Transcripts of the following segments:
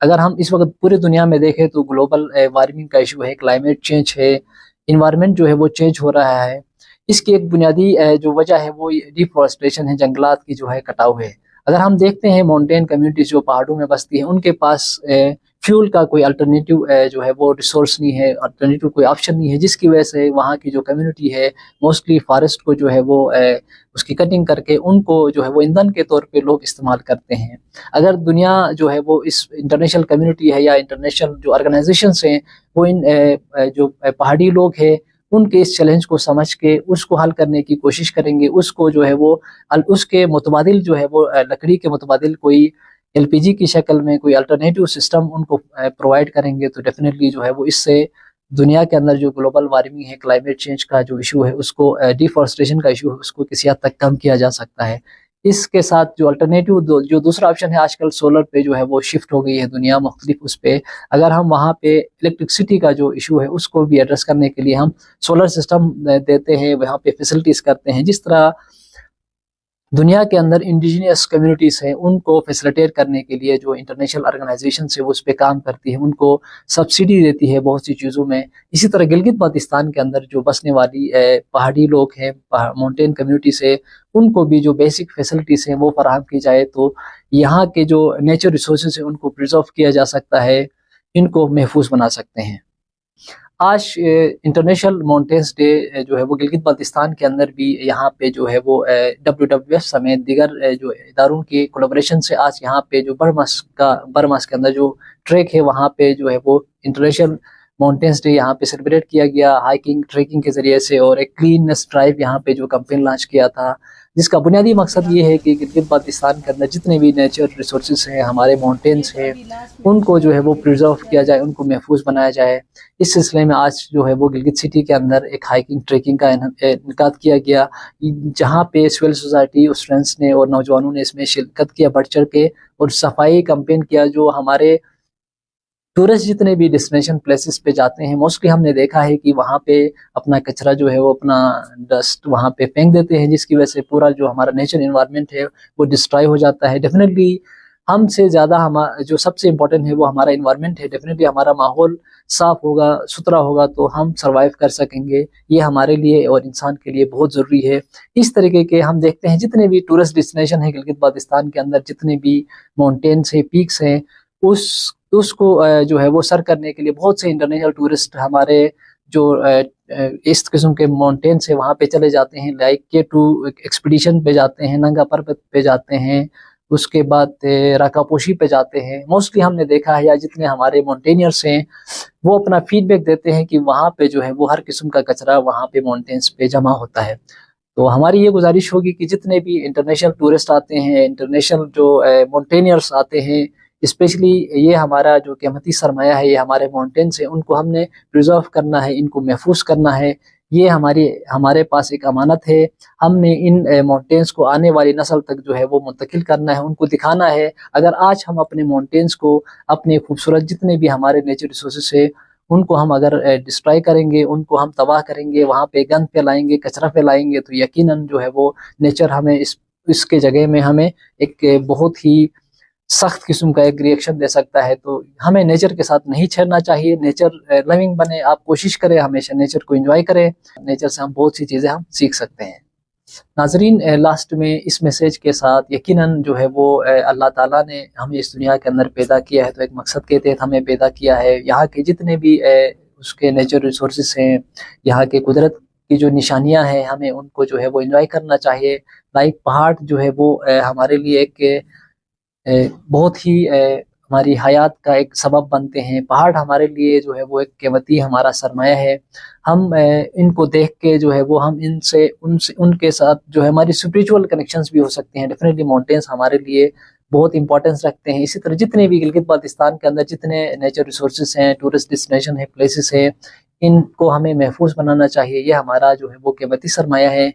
اگر ہم اس وقت پورے دنیا میں دیکھیں تو گلوبل وارمنگ کا ایشو ہے، کلائمیٹ چینج ہے، انوائرمنٹ جو ہے وہ چینج ہو رہا ہے۔ اس کی ایک بنیادی جو وجہ ہے وہ ڈیفورسٹریشن ہے، جنگلات کی جو ہے کٹاؤ ہے۔ اگر ہم دیکھتے ہیں ماؤنٹین کمیونٹیز جو پہاڑوں میں بستی ہیں، ان کے پاس فیول کا کوئی الٹرنیٹیو جو ہے وہ ریسورس نہیں ہے، الٹرنیٹیو کوئی آپشن نہیں ہے، جس کی وجہ سے وہاں کی جو کمیونٹی ہے موسٹلی فارسٹ کو جو ہے وہ اس کی کٹنگ کر کے ان کو جو ہے وہ ایندھن کے طور پہ لوگ استعمال کرتے ہیں۔ اگر دنیا جو ہے وہ اس انٹرنیشنل کمیونٹی ہے یا انٹرنیشنل جو آرگنائزیشنس ہیں وہ ان جو پہاڑی لوگ ہیں ان کے اس چیلنج کو سمجھ کے اس کو حل کرنے کی کوشش کریں گے، اس کو جو ہے وہ اس کے متبادل جو ہے وہ لکڑی کے متبادل کوئی ایل پی جی کی شکل میں کوئی الٹرنیٹیو سسٹم ان کو پرووائڈ کریں گے، تو ڈیفینیٹلی جو ہے وہ اس سے دنیا کے اندر جو گلوبل وارمنگ ہے، کلائمیٹ چینج کا جو ایشو ہے، اس کو ڈیفورسٹریشن کا ایشو ہے، اس کو کسی حد تک کم کیا جا سکتا ہے۔ اس کے ساتھ جو الٹرنیٹیو جو دوسرا آپشن ہے، آج کل سولر پہ جو ہے وہ شفٹ ہو گئی ہے دنیا مختلف اس پہ، اگر ہم وہاں پہ الیکٹرکسٹی کا جو ایشو ہے اس کو بھی ایڈریس کرنے کے لیے ہم سولر سسٹم دیتے ہیں، وہاں پہ فیسلٹیز کرتے ہیں، جس طرح دنیا کے اندر انڈیجینس کمیونٹیز ہیں ان کو فیسلیٹیٹ کرنے کے لیے جو انٹرنیشنل آرگنائزیشن سے وہ اس پہ کام کرتی ہے، ان کو سبسڈی دیتی ہے بہت سی چیزوں میں۔ اسی طرح گلگت بلتستان کے اندر جو بسنے والی پہاڑی لوگ ہیں، ماؤنٹین کمیونٹی سے، ان کو بھی جو بیسک فیسلٹیز ہیں وہ فراہم کی جائے تو یہاں کے جو نیچر ریسورسز ہیں ان کو پرزرو کیا جا سکتا ہے، ان کو محفوظ بنا سکتے ہیں۔ آج انٹرنیشنل ماؤنٹینس ڈے جو ہے وہ گلگت بلتستان کے اندر بھی یہاں پہ جو ہے وہ WWF سمیت دیگر جو اداروں کی کولیبریشن سے آج یہاں پہ جو برماس کے اندر جو ٹریک ہے وہاں پہ جو ہے وہ انٹرنیشنل ماؤنٹینس ڈے یہاں پہ سیلیبریٹ کیا گیا ہائکنگ ٹریکنگ کے ذریعے سے، اور ایک کلیننس ڈرائیو یہاں پہ جو کمپین لانچ کیا تھا، جس کا بنیادی مقصد یہ ہے کہ گلگت بلتستان کے اندر جتنے بھی نیچر ریسورسز ہیں، ہمارے ماؤنٹینس ہیں، ان کو جو ہے وہ پرزرو کیا جائے، ان کو محفوظ بنایا جائے۔ اس سلسلے میں آج جو ہے وہ گلگت سٹی کے اندر ایک ہائکنگ ٹریکنگ کا انعقاد کیا گیا، جہاں پہ سول سوسائٹی اسٹوڈنٹس نے اور نوجوانوں نے اس میں شرکت کیا بڑھ چڑھ کے، اور صفائی کمپین کیا۔ جو ہمارے ٹورسٹ جتنے بھی ڈیسٹینیشن پلیسز پہ جاتے ہیں، موسٹلی ہم نے دیکھا ہے کہ وہاں پہ اپنا کچرا جو ہے وہ اپنا ڈسٹ وہاں پہ پھینک دیتے ہیں، جس کی وجہ سے پورا جو ہمارا نیچر انوائرمنٹ ہے وہ ڈسٹرائی ہو جاتا ہے۔ ڈیفینیٹلی ہم سے زیادہ جو سب سے امپورٹنٹ ہے وہ ہمارا انوائرمنٹ ہے۔ ڈیفینیٹلی ہمارا ماحول صاف ہوگا، ستھرا ہوگا تو ہم سروائیو کر سکیں گے، یہ ہمارے لیے اور انسان کے لیے بہت ضروری ہے۔ اس طریقے کے ہم دیکھتے ہیں جتنے بھی ٹورسٹ ڈیسٹینیشن ہیں گلگت بلتستان کے اندر، جتنے بھی ماؤنٹینس ہیں، پیکس ہیں، اس کو جو ہے وہ سر کرنے کے لیے بہت سے انٹرنیشنل ٹورسٹ ہمارے جو اس قسم کے ماؤنٹینس ہیں وہاں پہ چلے جاتے ہیں، لائک K2 ایکسپیڈیشن پہ جاتے ہیں، ننگا پربت پہ جاتے ہیں، اس کے بعد راکا پوشی پہ جاتے ہیں۔ موسٹلی ہم نے دیکھا ہے یا جتنے ہمارے ماؤنٹینئرس ہیں وہ اپنا فیڈ بیک دیتے ہیں کہ وہاں پہ جو ہے وہ ہر قسم کا کچرا وہاں پہ ماؤنٹینس پہ جمع ہوتا ہے۔ تو ہماری یہ گزارش ہوگی کہ جتنے بھی انٹرنیشنل ٹورسٹ آتے ہیں، انٹرنیشنل جو ماؤنٹینئرس آتے ہیں، اسپیشلی یہ ہمارا جو قیمتی سرمایہ ہے، یہ ہمارے ماؤنٹینس ہیں، ان کو ہم نے پرزرو کرنا ہے، ان کو محفوظ کرنا ہے۔ یہ ہمارے پاس ایک امانت ہے، ہم نے ان ماؤنٹینس کو آنے والی نسل تک جو ہے وہ منتقل کرنا ہے، ان کو دکھانا ہے۔ اگر آج ہم اپنے ماؤنٹینس کو، اپنے خوبصورت جتنے بھی ہمارے نیچر ریسورسز ہیں، ان کو ہم اگر ڈسٹرائی کریں گے، ان کو ہم تباہ کریں گے، وہاں پہ گند پھیلائیں گے، کچرا پھیلائیں گے، تو یقیناً جو ہے وہ نیچر ہمیں اس کے جگہ میں ہمیں ایک بہت ہی سخت قسم کا ایک ریئیکشن دے سکتا ہے۔ تو ہمیں نیچر کے ساتھ نہیں چھیڑنا چاہیے، نیچر لونگ بنے، آپ کوشش کریں ہمیشہ نیچر کو انجوائے کریں، نیچر سے ہم بہت سی چیزیں ہم سیکھ سکتے ہیں۔ ناظرین، لاسٹ میں اس میسیج کے ساتھ یقیناً جو ہے وہ اللہ تعالیٰ نے ہمیں اس دنیا کے اندر پیدا کیا ہے تو ایک مقصد کے تحت ہمیں پیدا کیا ہے۔ یہاں کے جتنے بھی اس کے نیچر ریسورسز ہیں، یہاں کے قدرت کی جو نشانیاں ہیں، ہمیں ان کو جو ہے وہ انجوائے کرنا چاہیے۔ لائک پہاڑ جو ہے وہ ہمارے لیے ایک بہت ہی ہماری حیات کا ایک سبب بنتے ہیں۔ پہاڑ ہمارے لیے جو ہے وہ ایک قیمتی ہمارا سرمایہ ہے۔ ہم ان کو دیکھ کے جو ہے وہ ہم ان کے ساتھ جو ہے ہماری اسپریچول کنیکشنز بھی ہو سکتے ہیں۔ ڈیفینیٹلی ماؤنٹینس ہمارے لیے بہت امپورٹنس رکھتے ہیں۔ اسی طرح جتنے بھی گلگت بلتستان کے اندر جتنے نیچر ریسورسز ہیں، ٹورسٹ ڈیسٹینیشن ہیں، پلیسز ہیں، ان کو ہمیں محفوظ بنانا چاہیے، یہ ہمارا جو ہے وہ قیمتی سرمایہ ہے۔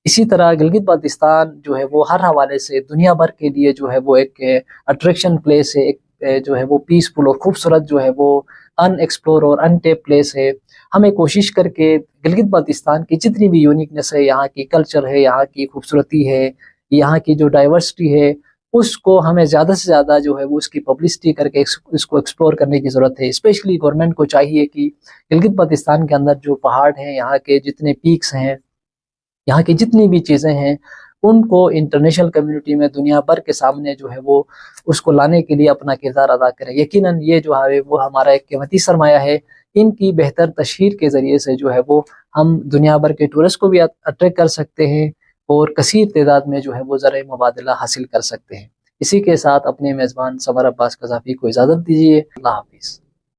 اسی طرح گلگت بلتستان جو ہے وہ ہر حوالے سے دنیا بھر کے لیے جو ہے وہ ایک اٹریکشن پلیس ہے، ایک جو ہے وہ پیسفل اور خوبصورت جو ہے وہ ان ایکسپلور اور ان ٹیپ پلیس ہے۔ ہمیں کوشش کر کے گلگت بلتستان کی جتنی بھی یونیکنیس ہے، یہاں کی کلچر ہے، یہاں کی خوبصورتی ہے، یہاں کی جو ڈائیورسٹی ہے، اس کو ہمیں زیادہ سے زیادہ جو ہے وہ اس کی پبلسٹی کر کے اس کو ایکسپلور کرنے کی ضرورت ہے۔ اسپیشلی گورنمنٹ کو چاہیے کہ گلگت بلتستان کے اندر جو پہاڑ ہیں، یہاں کے جتنے پیکس ہیں، یہاں کی جتنی بھی چیزیں ہیں، ان کو انٹرنیشنل کمیونٹی میں دنیا بھر کے سامنے جو ہے وہ اس کو لانے کے لیے اپنا کردار ادا کرے۔ یقیناً یہ جو ہے وہ ہمارا ایک قیمتی سرمایہ ہے۔ ان کی بہتر تشہیر کے ذریعے سے جو ہے وہ ہم دنیا بھر کے ٹورسٹ کو بھی اٹریکٹ کر سکتے ہیں اور کثیر تعداد میں جو ہے وہ زرعی مبادلہ حاصل کر سکتے ہیں۔ اسی کے ساتھ اپنے میزبان سمر عباس قذافی کو اجازت دیجیے۔ اللہ حافظ۔